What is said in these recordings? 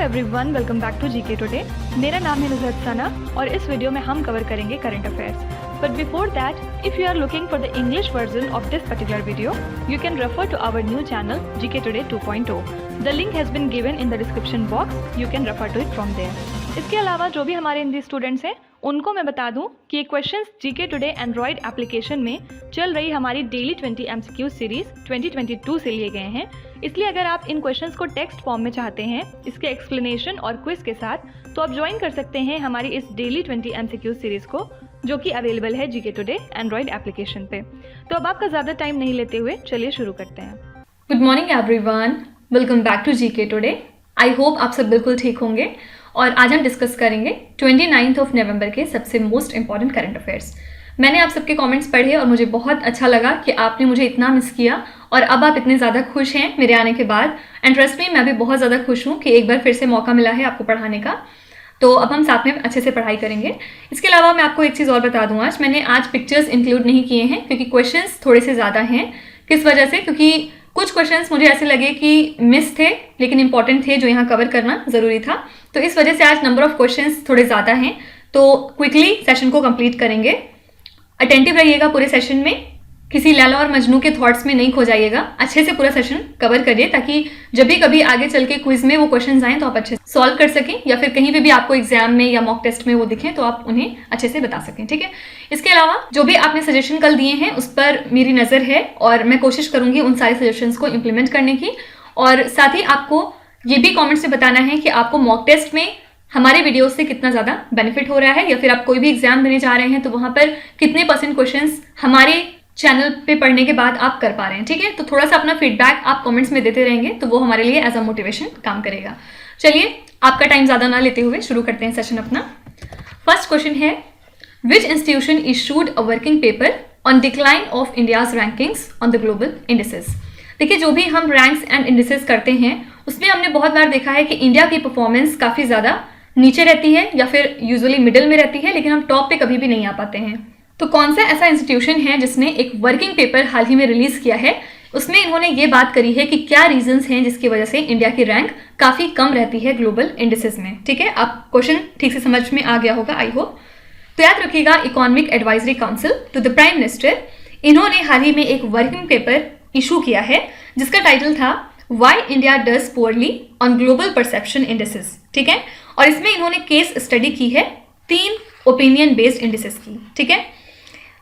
Everyone, welcome back to GK today. मेरा नाम है नुज़रत सना और इस वीडियो में हम कवर करेंगे current affairs. But before that, if you are looking for the English version of this particular video, you can refer to our new channel GK today 2.0। The link has been given in the description box, you can refer to it from there. इसके अलावा जो भी हमारे Hindi students हैं उनको मैं बता दूं कि ये questions GK today Android application में चल रही हमारी डेली 20 MCQ सीरीज 2022 से लिए गए हैं। इसलिए अगर आप इन क्वेश्चंस को टेक्स्ट फॉर्म में चाहते हैं इसके एक्सप्लेनेशन और क्विज के साथ, तो आप ज्वाइन कर सकते हैं हमारी इस डेली 20 MCQ सीरीज को, जो कि अवेलेबल है जीके टुडे एंड्रॉयड एप्लीकेशन पे। तो अब आपका ज़्यादा टाइम नहीं लेते हुए चलिए शुरू करते हैं। Good morning everyone, welcome back to GK today. I hope आप सब बिल्कुल ठीक होंगे और आज हम डिस्कस करेंगे 29 नवंबर के सबसे मोस्ट इंपॉर्टेंट करंट अफेयर्स। मैंने आप सबके कमेंट्स पढ़े और मुझे बहुत अच्छा लगा कि आपने मुझे इतना मिस किया और अब आप इतने ज़्यादा खुश हैं मेरे आने के बाद। एंड ट्रस्ट मी, मैं भी बहुत ज़्यादा खुश हूँ कि एक बार फिर से मौका मिला है आपको पढ़ाने का। तो अब हम साथ में अच्छे से पढ़ाई करेंगे। इसके अलावा मैं आपको एक चीज़ और बता दूँ, मैंने आज पिक्चर्स इंक्लूड नहीं किए हैं क्योंकि क्वेश्चंस थोड़े से ज़्यादा हैं। किस वजह से? क्योंकि कुछ क्वेश्चंस मुझे ऐसे लगे कि मिस थे लेकिन इंपॉर्टेंट थे, जो यहाँ कवर करना ज़रूरी था। तो इस वजह से आज नंबर ऑफ क्वेश्चंस थोड़े ज़्यादा हैं, तो क्विकली सेशन को कंप्लीट करेंगे। अटेंटिव रहिएगा पूरे सेशन में, किसी लैला और मजनू के थॉट्स में नहीं खो जाइएगा। अच्छे से पूरा सेशन कवर करिए ताकि जब भी कभी आगे चल के क्विज में वो क्वेश्चंस आएँ तो आप अच्छे से सॉल्व कर सकें, या फिर कहीं पे भी आपको एग्जाम में या मॉक टेस्ट में वो दिखें तो आप उन्हें अच्छे से बता सकें। ठीक है। इसके अलावा जो भी आपने सजेशन कल दिए हैं उस पर मेरी नज़र है और मैं कोशिश करूंगी उन सारे सजेशंस को इम्प्लीमेंट करने की। और साथ ही आपको ये भी कॉमेंट से बताना है कि आपको मॉक टेस्ट में हमारे वीडियो से कितना ज़्यादा बेनिफिट हो रहा है, या फिर आप कोई भी एग्जाम देने जा रहे हैं तो वहाँ पर कितने % क्वेश्चंस हमारे चैनल पे पढ़ने के बाद आप कर पा रहे हैं। ठीक है। तो थोड़ा सा अपना फीडबैक आप कमेंट्स में देते रहेंगे तो वो हमारे लिए एज अ मोटिवेशन काम करेगा। चलिए, आपका टाइम ज़्यादा ना लेते हुए शुरू करते हैं सेशन अपना। फर्स्ट क्वेश्चन है, which institution issued a working paper on decline of India's rankings on the global indices. देखिए, जो भी हम रैंक्स एंड इंडिसेस करते हैं उसमें हमने बहुत बार देखा है कि इंडिया की परफॉर्मेंस काफ़ी ज़्यादा नीचे रहती है या फिर यूजुअली मिडिल में रहती है, लेकिन हम टॉप पे कभी भी नहीं आ पाते हैं। तो कौन सा ऐसा इंस्टीट्यूशन है जिसने एक वर्किंग पेपर हाल ही में रिलीज किया है, उसमें इन्होंने ये बात करी है कि क्या रीजंस हैं जिसकी वजह से इंडिया की रैंक काफ़ी कम रहती है ग्लोबल इंडिसेस में। ठीक है। आप क्वेश्चन ठीक से समझ में आ गया होगा, आई होप। तो याद रखिएगा, economic advisory council to the prime minister, इन्होंने हाल ही में एक वर्किंग पेपर इशू किया है जिसका टाइटल था why India does poorly on global perception indices. ठीक है। और इसमें इन्होंने केस स्टडी की है 3 ओपिनियन बेस्ड इंडिसेस की। ठीक है।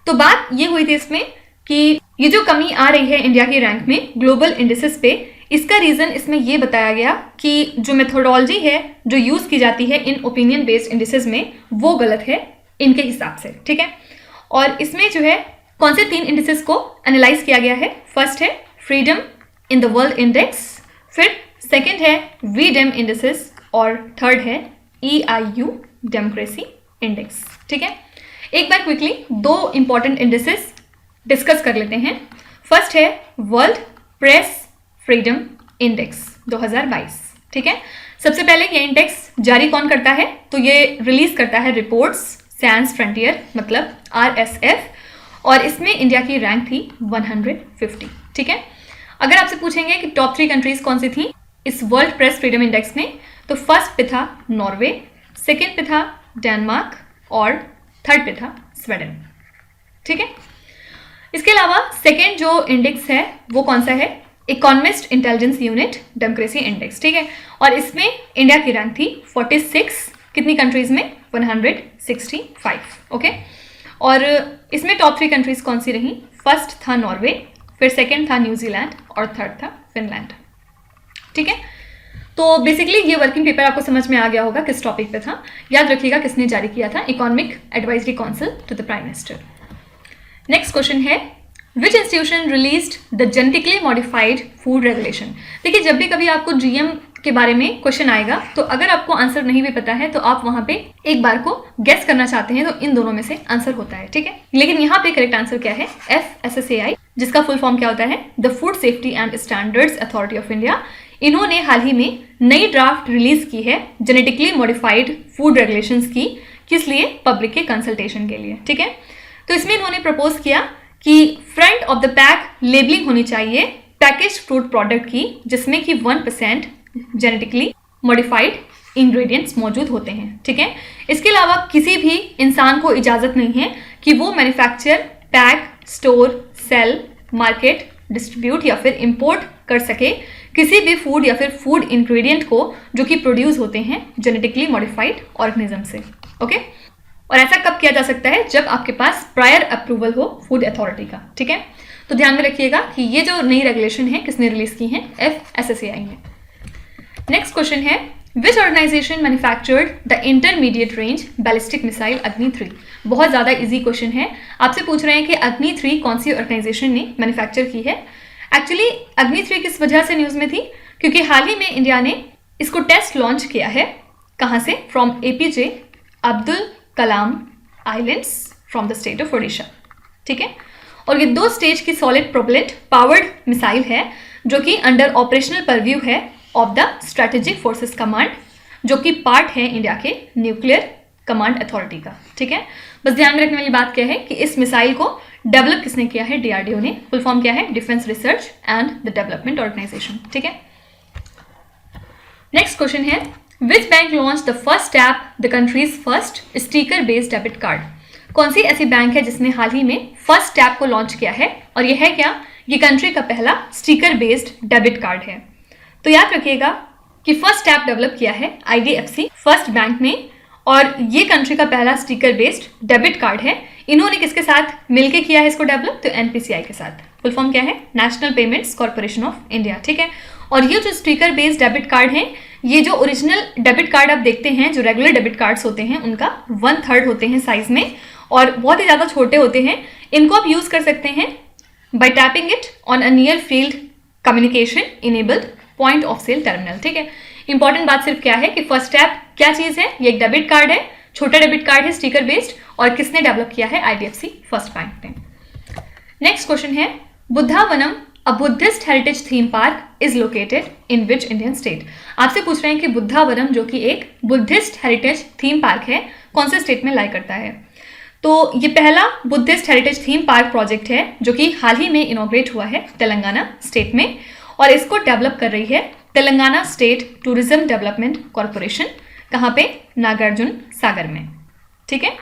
तो बात ये हुई थी इसमें कि ये जो कमी आ रही है इंडिया की रैंक में ग्लोबल इंडिसेस पे, इसका रीज़न इसमें ये बताया गया कि जो मेथोडोलॉजी है जो यूज़ की जाती है इन ओपिनियन बेस्ड इंडिसेस में, वो गलत है इनके हिसाब से। ठीक है। और इसमें जो है कौन से 3 इंडिसेस को एनालाइज किया गया है? फर्स्ट है freedom in the world index, फिर सेकेंड है वीडेम इंडिसेस और थर्ड है EIU डेमोक्रेसी इंडेक्स। ठीक है। एक बार क्विकली 2 इंपॉर्टेंट इंडिसेस डिस्कस कर लेते हैं। फर्स्ट है वर्ल्ड प्रेस फ्रीडम इंडेक्स 2022। ठीक है। सबसे पहले ये इंडेक्स जारी कौन करता है? तो ये रिलीज करता है रिपोर्ट्स सैंस फ्रंटियर, मतलब RSF, और इसमें इंडिया की रैंक थी 150। ठीक है। अगर आपसे पूछेंगे कि टॉप 3 कंट्रीज कौन सी थी इस वर्ल्ड प्रेस फ्रीडम इंडेक्स में, तो फर्स्ट पे था नॉर्वे, सेकेंड पे था डेनमार्क और थर्ड पे था स्वीडन। ठीक है। इसके अलावा सेकेंड जो इंडेक्स है वो कौन सा है? Economist intelligence unit democracy index. ठीक है। और इसमें इंडिया की रैंक थी 46, कितनी कंट्रीज में? 165। ओके। और इसमें टॉप 3 कंट्रीज कौन सी रही? फर्स्ट था नॉर्वे, फिर सेकेंड था न्यूजीलैंड और थर्ड था फिनलैंड। ठीक है। तो बेसिकली ये वर्किंग पेपर आपको समझ में आ गया होगा किस टॉपिक पे था। याद रखिएगा किसने जारी किया था, economic advisory council to the prime minister. Next question है, which institution released the genetically modified food regulation. देखिए, जब भी कभी आपको GM के बारे में क्वेश्चन आएगा तो अगर आपको आंसर नहीं भी पता है तो आप वहां पे एक बार को गेस करना चाहते हैं तो इन दोनों में से आंसर होता है। ठीक है। लेकिन यहाँ पे करेक्ट आंसर क्या है? FSSAI, जिसका फुल फॉर्म क्या होता है? The food safety and standards authority of India. इन्होंने हाल ही में नई ड्राफ्ट रिलीज की है जेनेटिकली मॉडिफाइड फूड रेगुलेशंस की, किस लिए? पब्लिक के कंसल्टेशन के लिए, ठीक है। तो इसमें इन्होंने प्रपोज किया कि front of the pack labelling होनी चाहिए पैकेज फ्रूट प्रोडक्ट की, जिसमें कि 1% जेनेटिकली मॉडिफाइड इंग्रेडिएंट्स मौजूद होते हैं, ठीक है। इसके अलावा किसी भी इंसान को इजाज़त नहीं है कि वो manufacture, pack, store, sell, market, distribute या फिर इंपोर्ट कर सके किसी भी फूड या फिर फूड इंग्रेडिएंट को जो कि प्रोड्यूस होते हैं जेनेटिकली मॉडिफाइड ऑर्गेनिज्म से, ओके। और ऐसा कब किया जा सकता है? जब आपके पास प्रायर अप्रूवल हो फूड अथॉरिटी का, ठीक है। तो ध्यान में रखिएगा कि ये जो नई रेगुलेशन है किसने रिलीज की है? FSSAI ने। नेक्स्ट क्वेश्चन है, which organisation manufactured the intermediate range ballistic missile Agni 3? बहुत ज़्यादा इजी क्वेश्चन है। आपसे पूछ रहे हैं कि अग्नि 3 कौन सी ऑर्गेनाइजेशन ने मैन्युफैक्चर की है। एक्चुअली अग्नि 3 किस वजह से न्यूज़ में थी? क्योंकि हाल ही में इंडिया ने इसको टेस्ट लॉन्च किया है। कहाँ से? From APJ Abdul Kalam islands from the state of Odisha, ठीक है। और ये 2 स्टेज की सॉलिड प्रोपेलेंट पावर्ड मिसाइल है जो कि अंडर ऑपरेशनल परव्यू है of the strategic forces command, जो कि पार्ट है इंडिया के न्यूक्लियर कमांड अथॉरिटी का, ठीक है। बस ध्यान में रखने वाली बात क्या है कि इस मिसाइल को डेवलप किसने किया है? DRDO ने। फुल फॉर्म क्या है? Defence research and the development organisation, ठीक है। नेक्स्ट क्वेश्चन है, which bank launch the first app the country's first sticker based debit card? कौन सी ऐसी बैंक है जिसने हाल ही में फर्स्ट ऐप को लॉन्च किया है? और ये है क्या? ये कंट्री का पहला स्टिकर बेस्ड डेबिट कार्ड है। तो याद रखिएगा कि फर्स्ट ऐप डेवलप किया है IDFC फर्स्ट बैंक ने, और ये कंट्री का पहला स्टिकर बेस्ड डेबिट कार्ड है। इन्होंने किसके साथ मिलकर किया है इसको डेवलप? तो NPCI के साथ। फुल फॉर्म क्या है? National payments corporation of India, ठीक है। और ये जो स्टिकर बेस्ड डेबिट कार्ड है, ये जो ओरिजिनल डेबिट कार्ड आप देखते हैं, जो रेगुलर डेबिट कार्ड्स होते हैं, उनका 1/3 होते हैं साइज में और बहुत ही ज़्यादा छोटे होते हैं। इनको आप यूज़ कर सकते हैं by tapping it on a near field communication enabled point of sale terminal, ठीक है। इंपॉर्टेंट बात सिर्फ क्या है कि फर्स्ट ऐप क्या चीज़ है? ये एक डेबिट कार्ड है, छोटा डेबिट कार्ड है स्टिकर बेस्ड, और किसने डेवलप किया है? IDFC फर्स्ट बैंक ने। नेक्स्ट क्वेश्चन है, Buddhavanam a Buddhist heritage theme park is located in which Indian state? आपसे पूछ रहे हैं कि बुद्धावनम जो कि एक बुद्धिस्ट हेरिटेज थीम पार्क है, कौन से स्टेट में लाई करता है? तो ये पहला Buddhist heritage theme park project है जो कि हाल ही में इनॉग्रेट हुआ है तेलंगाना स्टेट में, और इसको डेवलप कर रही है Telangana state tourism development corporation. कहाँ पे? नागार्जुन सागर में, ठीक है।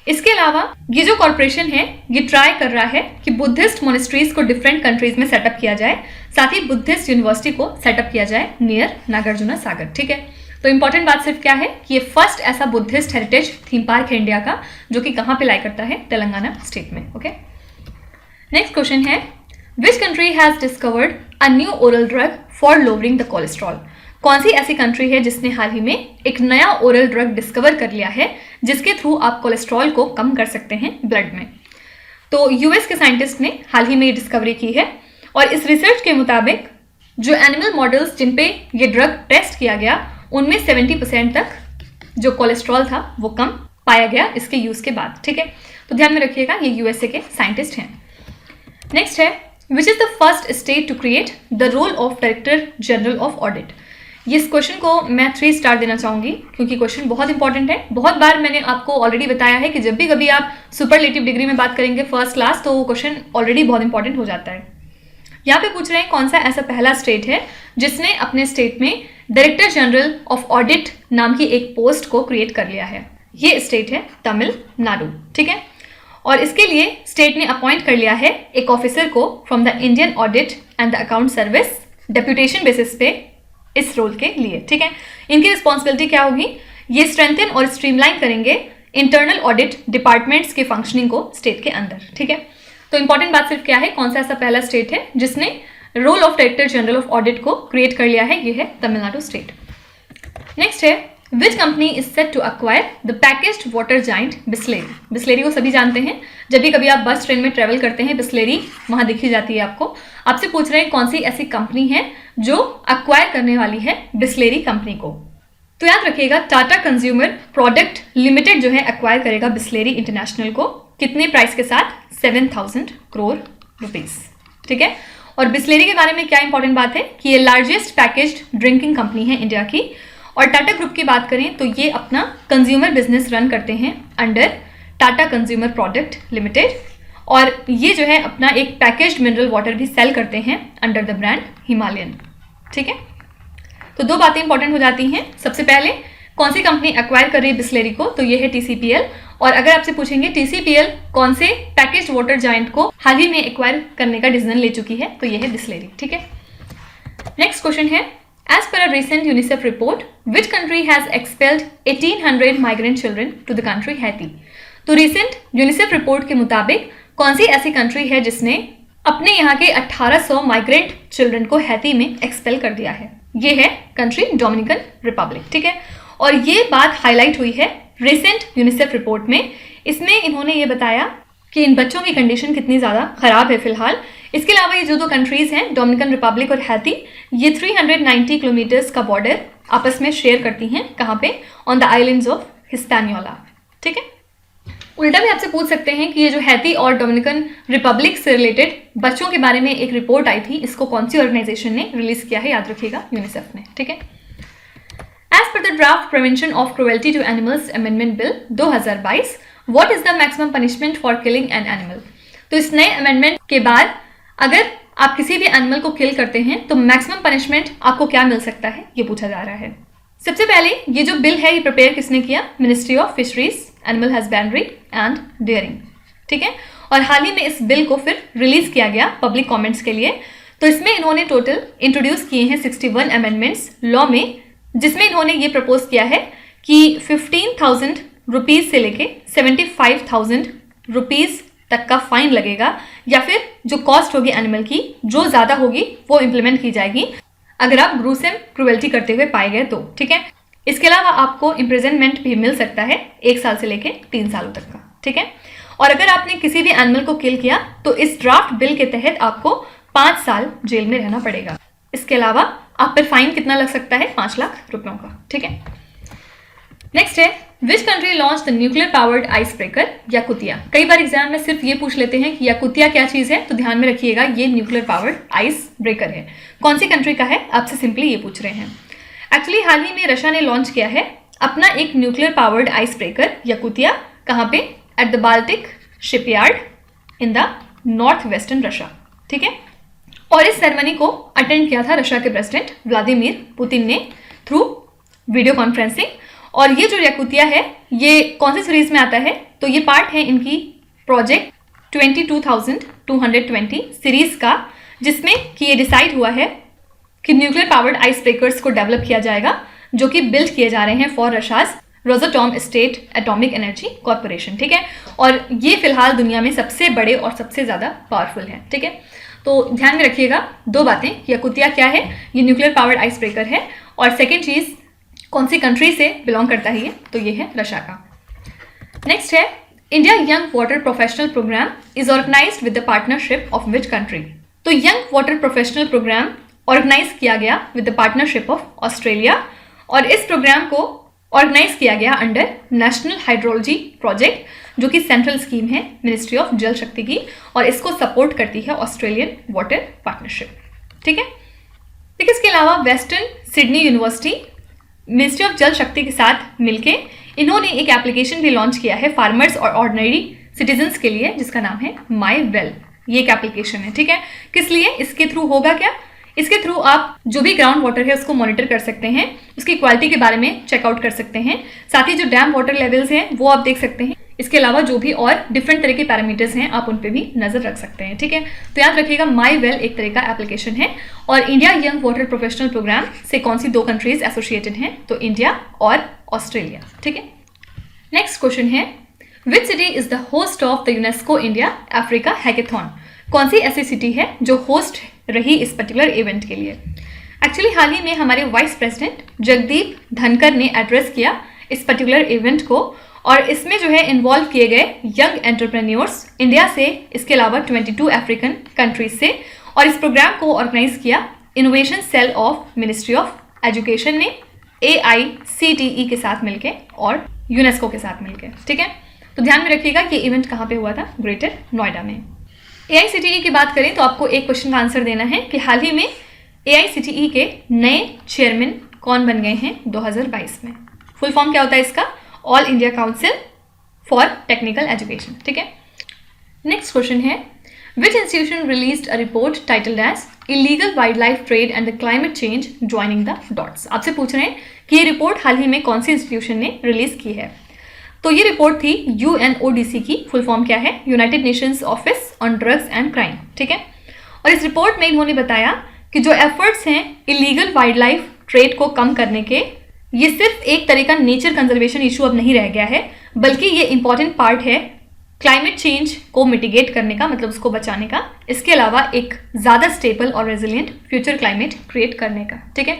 इसके अलावा ये जो कॉरपोरेशन है ये ट्राई कर रहा है कि बुद्धिस्ट मोनेस्ट्रीज को डिफरेंट कंट्रीज में सेटअप किया जाए, साथ ही बुद्धिस्ट यूनिवर्सिटी को सेटअप किया जाए नियर नागार्जुना सागर, ठीक है। तो इंपॉर्टेंट बात सिर्फ क्या है कि ये फर्स्ट ऐसा बुद्धिस्ट हेरिटेज थीम पार्क है इंडिया का जो कि कहाँ पे लाई करता है? तेलंगाना स्टेट में, ओके। नेक्स्ट क्वेश्चन है, विच country has discovered a new oral drug for lowering the cholesterol? कौन सी ऐसी कंट्री है जिसने हाल ही में एक नया ओरल ड्रग डिस्कवर कर लिया है जिसके थ्रू आप कोलेस्ट्रॉल को कम कर सकते हैं ब्लड में? तो US के साइंटिस्ट ने हाल ही में ये डिस्कवरी की है, और इस रिसर्च के मुताबिक जो एनिमल मॉडल्स जिन पे ये ड्रग टेस्ट किया गया उनमें 70% तक जो कोलेस्ट्रॉल था वो कम पाया गया इसके यूज़ के बाद, ठीक है। तो ध्यान में रखिएगा ये USA के साइंटिस्ट हैं। नेक्स्ट है, which is the first state to create the role of director general of audit? इस क्वेश्चन को मैं 3 स्टार देना चाहूँगी क्योंकि क्वेश्चन बहुत इंपॉर्टेंट है। बहुत बार मैंने आपको ऑलरेडी बताया है कि जब भी कभी आप सुपरलेटिव डिग्री में बात करेंगे फर्स्ट क्लास, तो वो क्वेश्चन ऑलरेडी बहुत इंपॉर्टेंट हो जाता है। यहाँ पे पूछ रहे हैं कौन सा ऐसा पहला स्टेट है जिसने अपने स्टेट में डायरेक्टर जनरल ऑफ ऑडिट नाम की एक पोस्ट को क्रिएट कर लिया है। ये स्टेट है तमिलनाडु, ठीक है। और इसके लिए स्टेट ने अपॉइंट कर लिया है एक ऑफिसर को from the Indian audit and the account service deputation basis पे इस रोल के लिए, ठीक है। इनकी रिस्पॉन्सिबिलिटी क्या होगी? ये स्ट्रेंथन और स्ट्रीमलाइन करेंगे इंटरनल ऑडिट डिपार्टमेंट्स के फंक्शनिंग को स्टेट के अंदर, ठीक है। तो इंपॉर्टेंट बात सिर्फ क्या है, कौन सा ऐसा पहला स्टेट है जिसने role of director general of audit को क्रिएट कर लिया है? ये है तमिलनाडु स्टेट। नेक्स्ट है, which company is set to acquire the packaged water giant Bisleri? Bisleri को सभी जानते हैं, जब भी कभी आप बस ट्रेन में ट्रेवल करते हैं बिस्लेरी वहां दिखी जाती है आपको। आपसे पूछ रहे हैं कौन सी ऐसी कंपनी है जो अक्वायर करने वाली है बिस्लेरी कंपनी को? तो याद रखिएगा टाटा कंज्यूमर प्रोडक्ट लिमिटेड जो है अक्वायर करेगा बिस्लेरी इंटरनेशनल को। कितने प्राइस के साथ? 7,000 करोड़ रुपीस, ठीक है। और बिस्लेरी के बारे में क्या इंपॉर्टेंट बात है कि ये लार्जेस्ट पैकेज्ड ड्रिंकिंग कंपनी है इंडिया की। और टाटा ग्रुप की बात करें तो ये अपना कंज्यूमर बिजनेस रन करते हैं under Tata consumer product limited, और ये जो है अपना एक पैकेज्ड मिनरल वाटर भी सेल करते हैं अंडर द ब्रांड हिमालयन। ठीक है, तो दो बातें इंपॉर्टेंट हो जाती हैं। सबसे पहले कौन सी कंपनी एक्वायर कर रही है बिस्लेरी को, तो ये है TCPL। और अगर आपसे पूछेंगे TCPL कौन से पैकेज्ड वाटर जायंट को हाल ही में एक्वायर करने का डिसीजन ले चुकी है, तो ये है बिस्लेरी। ठीक है, नेक्स्ट क्वेश्चन है, as per a recent UNICEF report which country has expelled 1800 migrant children to the country Haiti. तो रिसेंट यूनिसेफ रिपोर्ट के मुताबिक कौन सी ऐसी कंट्री है जिसने अपने यहाँ के 1800 माइग्रेंट चिल्ड्रन को हैती में एक्सपेल कर दिया है। ये है कंट्री डोमिनिकन रिपब्लिक। ठीक है, और ये बात हाईलाइट हुई है रिसेंट यूनिसेफ रिपोर्ट में। इसमें इन्होंने ये बताया कि इन बच्चों की कंडीशन कितनी ज़्यादा ख़राब है फिलहाल। इसके अलावा ये जो दो कंट्रीज़ हैं डोमिनिकन रिपब्लिक और हैती, ये 390 किलोमीटर्स का बॉर्डर आपस में शेयर करती हैं। कहाँ पे? On the islands of Hispaniola. ठीक है, उल्टा भी आपसे पूछ सकते हैं कि ये जो हैती और डोमिनिकन रिपब्लिक से रिलेटेड बच्चों के बारे में एक रिपोर्ट आई थी, इसको कौन सी ऑर्गेनाइजेशन ने रिलीज किया है, याद रखिएगा यूनिसेफ ने। ठीक है, as per the draft prevention of cruelty to animals amendment bill 2022 what is the maximum punishment for killing an animal. तो इस नए अमेंडमेंट के बाद अगर आप किसी भी एनिमल को किल करते हैं तो मैक्सिमम पनिशमेंट आपको क्या मिल सकता है, ये पूछा जा रहा है। सबसे पहले ये जो बिल है ये प्रिपेयर किसने किया? Ministry of fisheries, animal husbandry and dairying. ठीक है, और हाल ही में इस बिल को फिर रिलीज किया गया पब्लिक कमेंट्स के लिए। तो इसमें इन्होंने टोटल इंट्रोड्यूस किए हैं 61 अमेंडमेंट्स लॉ में, जिसमें इन्होंने ये प्रपोज किया है कि 15,000 रुपीज़ से लेके 75,000 रुपीज़ तक का फाइन लगेगा, या फिर जो कॉस्ट होगी एनिमल की जो ज़्यादा होगी वो इम्प्लीमेंट की जाएगी अगर आप ग्रूसम क्रुएल्टी करते हुए पाए गए तो। ठीक है, इसके अलावा आपको इम्प्रिजनमेंट भी मिल सकता है 1 साल से लेके 3 सालों तक का। ठीक है, और अगर आपने किसी भी एनिमल को किल किया तो इस ड्राफ्ट बिल के तहत आपको 5 साल जेल में रहना पड़ेगा। इसके अलावा आप पर फाइन कितना लग सकता है? 5 लाख रुपयों का। ठीक है, नेक्स्ट है which country launch the nuclear powered ice breaker Yakutia. कई बार एग्जाम में सिर्फ ये पूछ लेते हैं कि याकुतिया क्या चीज़ है, तो ध्यान में रखिएगा ये न्यूक्लियर पावर्ड आइस ब्रेकर है। कौन सी कंट्री का है, आपसे सिंपली ये पूछ रहे हैं। एक्चुअली हाल ही में रशिया ने लॉन्च किया है अपना एक nuclear powered ice breaker Yakutia. कहाँ पे? At the Baltic shipyard in the north western Russia. ठीक है, और इस सेरेमनी को अटेंड किया था रशिया के प्रेसिडेंट व्लादिमीर पुतिन ने थ्रू वीडियो कॉन्फ्रेंसिंग। और ये जो याकुतिया है ये कौन सी सीरीज में आता है, तो ये पार्ट है इनकी प्रोजेक्ट 22,220 सीरीज का, जिसमें कि ये डिसाइड हुआ है कि न्यूक्लियर पावर्ड आइस ब्रेकर्स को डेवलप किया जाएगा, जो कि बिल्ड किए जा रहे हैं for Russia's Rosatom state atomic energy corporation. ठीक है, और ये फिलहाल दुनिया में सबसे बड़े और सबसे ज़्यादा पावरफुल है। ठीक है, तो ध्यान में रखिएगा दो बातें, याकुतिया क्या है, ये न्यूक्लियर पावर्ड आइस ब्रेकर है, और सेकेंड चीज़ कौन सी कंट्री से बिलोंग करता है ये, तो ये है रशिया का। नेक्स्ट है India young water professional programme is organised with the partnership of which country. तो young water professional programme organise किया गया with the partnership of Australia, और इस प्रोग्राम को ऑर्गेनाइज किया गया अंडर नेशनल हाइड्रोलॉजी प्रोजेक्ट, जो कि सेंट्रल स्कीम है मिनिस्ट्री ऑफ जल शक्ति की, और इसको सपोर्ट करती है ऑस्ट्रेलियन वाटर पार्टनरशिप। ठीक है, देखिए इसके अलावा western Sydney university ministry of जल शक्ति के साथ मिलके इन्होंने एक एप्लीकेशन भी लॉन्च किया है फार्मर्स और ऑर्डिनरी सिटीजन्स के लिए, जिसका नाम है माई वेल। ये एक एप्लीकेशन है। ठीक है, किस लिए? इसके थ्रू होगा क्या, इसके थ्रू आप जो भी ग्राउंड वाटर है उसको मॉनिटर कर सकते हैं, उसकी क्वालिटी के बारे में चेकआउट कर सकते हैं, साथ ही जो डैम वाटर लेवल्स हैं वो आप देख सकते हैं। इसके अलावा जो भी और डिफरेंट तरह के पैरामीटर्स हैं आप उन पे भी नजर रख सकते हैं। ठीक है, तो याद रखिएगा माई वेल एक तरह का एप्लीकेशन है, और India young water professional programme से कौन सी दो कंट्रीज एसोसिएटेड हैं, तो इंडिया और ऑस्ट्रेलिया। ठीक है, नेक्स्ट क्वेश्चन है which city is the host of the UNESCO India Africa hackathon. कौन सी ऐसी सिटी है जो होस्ट रही इस पर्टिकुलर इवेंट के लिए। एक्चुअली हाल ही में हमारे वाइस प्रेसिडेंट जगदीप धनकर ने एड्रेस किया इस पर्टिकुलर इवेंट को, और इसमें जो है इन्वॉल्व किए गए यंग एंटरप्रेन्योर्स इंडिया से, इसके अलावा 22 अफ्रीकन कंट्रीज से, और इस प्रोग्राम को ऑर्गेनाइज किया innovation cell of ministry of education ने AICTE के साथ मिलके और यूनेस्को के साथ मिलके। ठीक है, तो ध्यान में रखिएगा ये इवेंट कहाँ पे हुआ था, ग्रेटर नोएडा में। AICTE की बात करें तो आपको एक क्वेश्चन का आंसर देना है कि हाल ही में AICTE के नए चेयरमैन कौन बन गए हैं 2022 में। फुल फॉर्म क्या होता है इसका? All India council for technical education. ठीक है, नेक्स्ट क्वेश्चन है which institution released a report titled as illegal wildlife trade and the climate change joining the dots. आपसे पूछ रहे हैं कि ये रिपोर्ट हाल ही में कौन सी इंस्टीट्यूशन ने रिलीज की है। तो ये रिपोर्ट थी UNODC की। फुल फॉर्म क्या है? United Nations office on drugs and crime. ठीक है, और इस रिपोर्ट में इन्होंने बताया कि जो एफर्ट्स हैं इलीगल वाइल्ड लाइफ ट्रेड को कम करने के, ये सिर्फ एक तरह का नेचर कंजर्वेशन इशू अब नहीं रह गया है, बल्कि ये इंपॉर्टेंट पार्ट है क्लाइमेट चेंज को मिटिगेट करने का, मतलब उसको बचाने का, इसके अलावा एक ज़्यादा स्टेबल और रेजिलिएंट फ्यूचर क्लाइमेट क्रिएट करने का। ठीक है,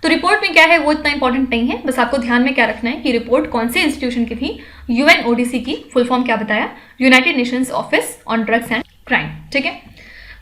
तो रिपोर्ट में क्या है वो इतना इंपॉर्टेंट नहीं है, बस आपको ध्यान में क्या रखना है कि रिपोर्ट कौन से इंस्टीट्यूशन की थी। UNODC की। फुल फॉर्म क्या बताया? United Nations office on drugs and crime. ठीक है,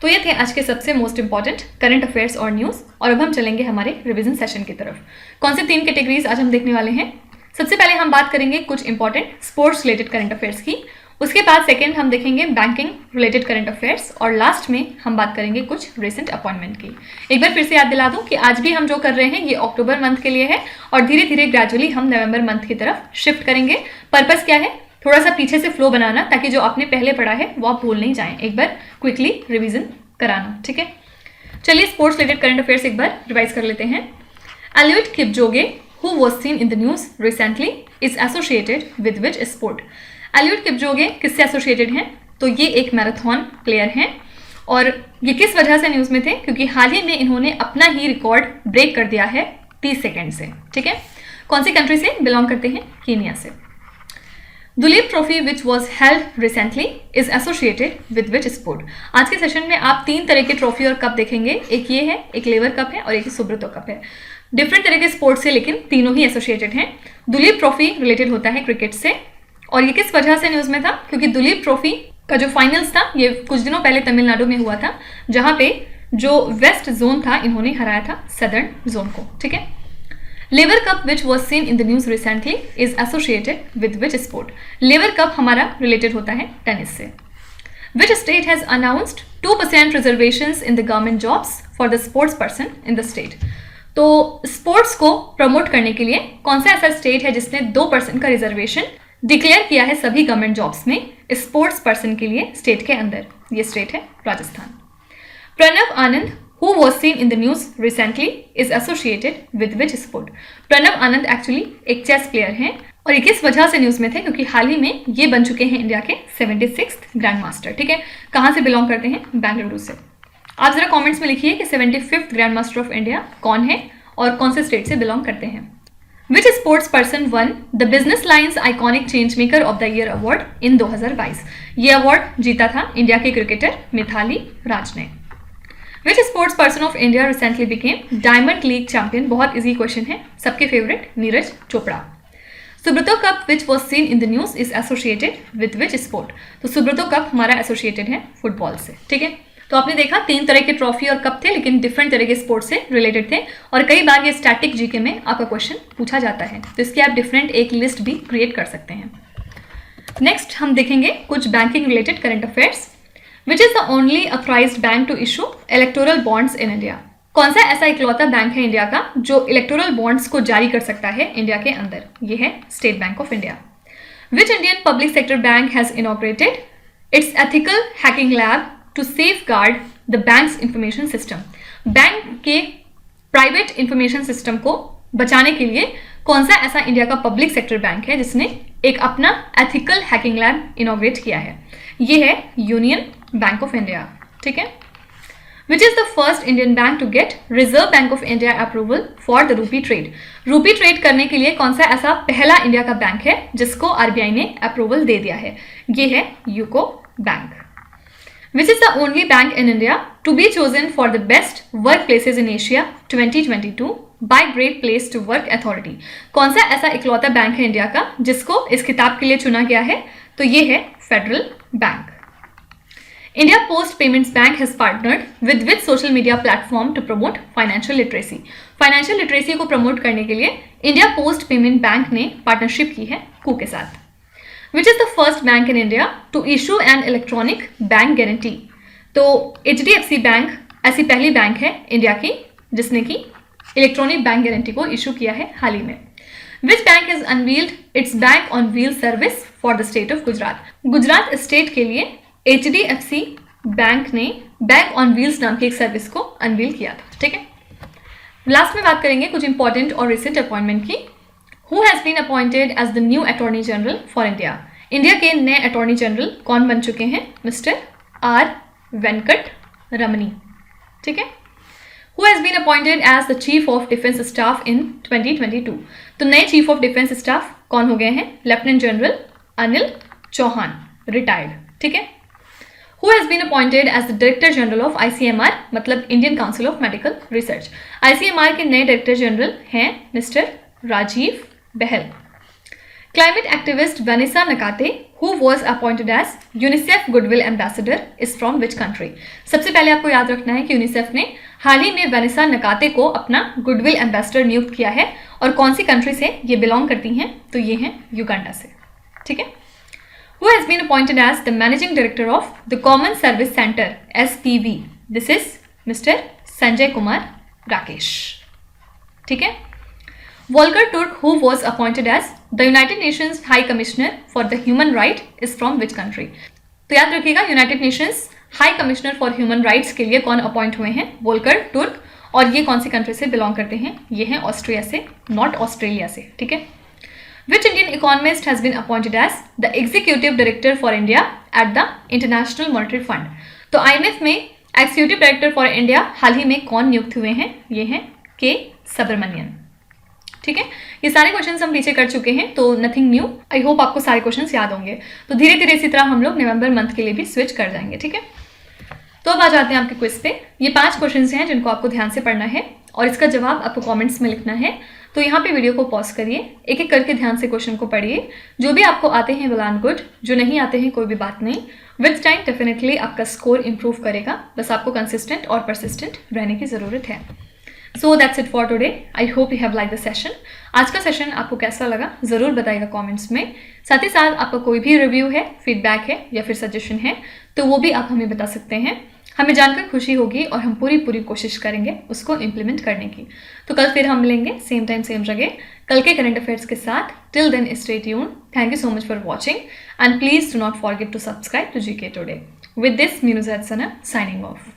तो ये थे आज के सबसे मोस्ट इंपॉर्टेंट करंट अफेयर्स और न्यूज़। और अब हम चलेंगे हमारे रिवीजन सेशन की तरफ। कौन से 3 कैटेगरीज आज हम देखने वाले हैं? सबसे पहले हम बात करेंगे कुछ important sports related current affairs की, उसके बाद सेकेंड हम देखेंगे बैंकिंग रिलेटेड करंट अफेयर्स, और लास्ट में हम बात करेंगे कुछ रिसेंट अपॉइंटमेंट की। एक बार फिर से याद दिला दूं कि आज भी हम जो कर रहे हैं ये अक्टूबर मंथ के लिए है और धीरे धीरे ग्रेजुअली हम नवंबर मंथ की तरफ शिफ्ट करेंगे। पर्पस क्या है? थोड़ा सा पीछे से फ्लो बनाना, ताकि जो आपने पहले पढ़ा है वो आप भूल नहीं जाएं, एक बार क्विकली रिविजन कराना। ठीक है, चलिए स्पोर्ट्स रिलेटेड करंट अफेयर्स एक बार रिवाइज कर लेते हैं। एलियड Kipchoge who was seen in the news recently is associated with which sport? एलियड Kipchoge किससे एसोसिएटेड हैं? तो ये एक मैराथन प्लेयर हैं और ये किस वजह से न्यूज़ में थे? क्योंकि हाल ही में इन्होंने अपना ही रिकॉर्ड ब्रेक कर दिया है 30 सेकेंड से। ठीक है, कौन सी कंट्री से बिलोंग करते हैं? कीनिया से। Duleep trophy which was held recently is associated with which sport? आज के सेशन में आप 3 तरह के ट्रॉफी और कप देखेंगे, एक ये है, एक लेवर कप है और एक सुब्रतो कप है। डिफरेंट तरह के स्पोर्ट्स से, लेकिन तीनों ही एसोसिएटेड हैं। दुलीप ट्रॉफी रिलेटेड होता है क्रिकेट से, और ये किस वजह से न्यूज़ में था? क्योंकि दुलीप ट्रॉफी का जो फाइनल्स था ये कुछ दिनों पहले तमिलनाडु में हुआ था, जहां पे जो वेस्ट जोन था इन्होंने हराया था सदर्न जोन को। ठीक है, Laver cup which was seen in the news recently is associated with which sport? Laver cup हमारा रिलेटेड होता है टेनिस से। Which state has announced 2% reservations in the government jobs for the sports person in the state? तो sports को promote करने के लिए कौन सा ऐसा स्टेट है जिसने 2% का रिजर्वेशन डिक्लेयर किया है सभी गवर्नमेंट जॉब्स में स्पोर्ट्स पर्सन के लिए स्टेट के अंदर? ये स्टेट है राजस्थान। प्रणव आनंद who was seen in the news recently is associated with which sport? Pranav Anand actually एक चेस प्लेयर हैं और ये किस वजह से न्यूज़ में थे? क्योंकि हाल ही में ये बन चुके हैं इंडिया के 76th ग्रैंड मास्टर। ठीक है, कहाँ से बिलोंग करते हैं? बेंगलुरु से। आप जरा कमेंट्स में लिखिए कि 75th grand master of India कौन है और कौन से स्टेट से बिलोंग करते हैं। Which sports person won the Business Lines Iconic Changemaker of the Year Award in 2022? ये अवार्ड जीता था इंडिया के क्रिकेटर मिथाली राज ने। Which sports person of India recently became Diamond League champion? बहुत इजी क्वेश्चन है, सबके favourite Neeraj Chopra. Subroto cup which was seen in the news is associated with which sport? तो Subroto cup हमारा एसोसिएटेड है फुटबॉल से। ठीक है, तो आपने देखा 3 तरह के ट्रॉफी और कप थे, लेकिन डिफरेंट तरह के स्पोर्ट्स से रिलेटेड थे, और कई बार ये स्टैटिक जीके में आपका क्वेश्चन पूछा जाता है, तो इसकी आप डिफरेंट एक लिस्ट भी क्रिएट कर सकते हैं। नेक्स्ट हम देखेंगे कुछ banking related current affairs. Which is the only authorised bank to issue electoral bonds in India? कौन सा ऐसा इकलौता बैंक है इंडिया का जो इलेक्टोरल बॉन्ड्स को जारी कर सकता है इंडिया के अंदर? ये है State Bank of India. Which Indian public sector bank has inaugurated its ethical hacking lab to safeguard the bank's information system? Bank के प्राइवेट इंफॉर्मेशन सिस्टम को बचाने के लिए कौन सा ऐसा इंडिया का पब्लिक सेक्टर बैंक है जिसने एक अपना एथिकल हैकिंग लैब इनोवेट किया है? ये है यूनियन बैंक ऑफ इंडिया। ठीक है, which is the first Indian bank to get Reserve Bank of India approval for the rupee trade? Rupee trade करने के लिए कौन सा ऐसा पहला इंडिया का बैंक है जिसको आरबीआई ने अप्रूवल दे दिया है? ये है UCO bank. Which is the only bank in India to be chosen for the best workplaces in Asia 2022 by Great Place to Work Authority? कौन सा ऐसा इकलौता बैंक है इंडिया का जिसको इस खिताब के लिए चुना गया है? तो ये है federal bank. India Post Payments Bank has partnered with which social media platform to promote financial literacy? Financial literacy को प्रमोट करने के लिए इंडिया पोस्ट पेमेंट बैंक ने पार्टनरशिप की है कू के साथ। Which is the first bank in India to issue an electronic bank guarantee? तो HDFC बैंक ऐसी पहली बैंक है इंडिया की जिसने की इलेक्ट्रॉनिक बैंक गारंटी को इशू किया है हाल ही में। Which bank has unveiled it's bank on wheel service for the state of Gujarat? Gujarat state के लिए HDFC बैंक ने बैंक ऑन व्हील्स नाम की एक सर्विस को अनवील किया था। ठीक है, लास्ट में बात करेंगे कुछ इंपॉर्टेंट और रिसेंट अपॉइंटमेंट की। Who has been appointed as the new attorney general for India? India के नए अटॉर्नी जनरल कौन बन चुके हैं? Mister R Venkat Ramani. ठीक है, who has been appointed as the chief of defence staff in 2022? तो नए चीफ ऑफ डिफेंस स्टाफ कौन हो गए हैं? Lieutenant general Anil Chauhan, retired. ठीक है, who has been appointed as the director general of ICMR, मतलब Indian council of medical research. ICMR के नए डायरेक्टर जनरल हैं mister Rajeev Bahl. Climate activist Vanessa Nakate who was appointed as UNICEF goodwill ambassador is from which country? सबसे पहले आपको याद रखना है कि यूनिसेफ ने हाल ही में वेनिसा नकाते को अपना गुडविल एम्बेसडर नियुक्त किया है और कौन सी कंट्री से ये बिलोंग करती हैं? तो ये हैं युगांडा से। ठीक है, who has been appointed as the managing director of the common service centre SPV? This is mister Sanjay Kumar Rakesh. ठीक है, Volker Turk, who was appointed as the United Nations High Commissioner for the Human Rights, is from which country? तो याद रखिएगा, United Nations high commissioner for human rights के लिए कौन appoint हुए हैं? वोल्कर टुर्क। और ये कौन सी कंट्री से बिलोंग करते हैं? ये हैं ऑस्ट्रिया से, नॉट ऑस्ट्रेलिया से। ठीक है, which Indian economist has been appointed as the executive director for India at the international monetary fund? तो IMF में एग्जीक्यूटिव डायरेक्टर फॉर इंडिया हाल ही में कौन नियुक्त हुए हैं? ये हैं K सुब्रमण्यन। ठीक है, ये सारे क्वेश्चंस हम पीछे कर चुके हैं, तो नथिंग न्यू। आई होप आपको सारे क्वेश्चंस याद होंगे। तो धीरे धीरे इसी तरह हम लोग नवंबर मंथ के लिए भी स्विच कर जाएंगे। ठीक है, तो अब आ जाते हैं आपके क्विज पे। ये 5 क्वेश्चंस हैं जिनको आपको ध्यान से पढ़ना है और इसका जवाब आपको कमेंट्स में लिखना है। तो यहाँ पे वीडियो को पॉज करिए, एक एक करके ध्यान से क्वेश्चन को पढ़िए। जो भी आपको आते हैं वेल एंड गुड, जो नहीं आते हैं कोई भी बात नहीं। विद टाइम डेफिनेटली आपका स्कोर इंप्रूव करेगा, बस आपको कंसिस्टेंट और परसिस्टेंट रहने की ज़रूरत है। So that's it for today. I hope you have like the session. आज का सेशन आपको कैसा लगा ज़रूर बताइएगा कमेंट्स में। साथ ही साथ आपका कोई भी रिव्यू है, फीडबैक है या फिर सजेशन है तो वो भी आप हमें बता सकते हैं। हमें जानकर खुशी होगी और हम पूरी कोशिश करेंगे उसको इम्प्लीमेंट करने की। तो कल फिर हम मिलेंगे सेम टाइम सेम जगह कल के करंट अफेयर्स के साथ। Till then stay tuned. Thank you so much for watching and please do not forget to subscribe to GK Today। With this Meenu Zaid Sana signing off।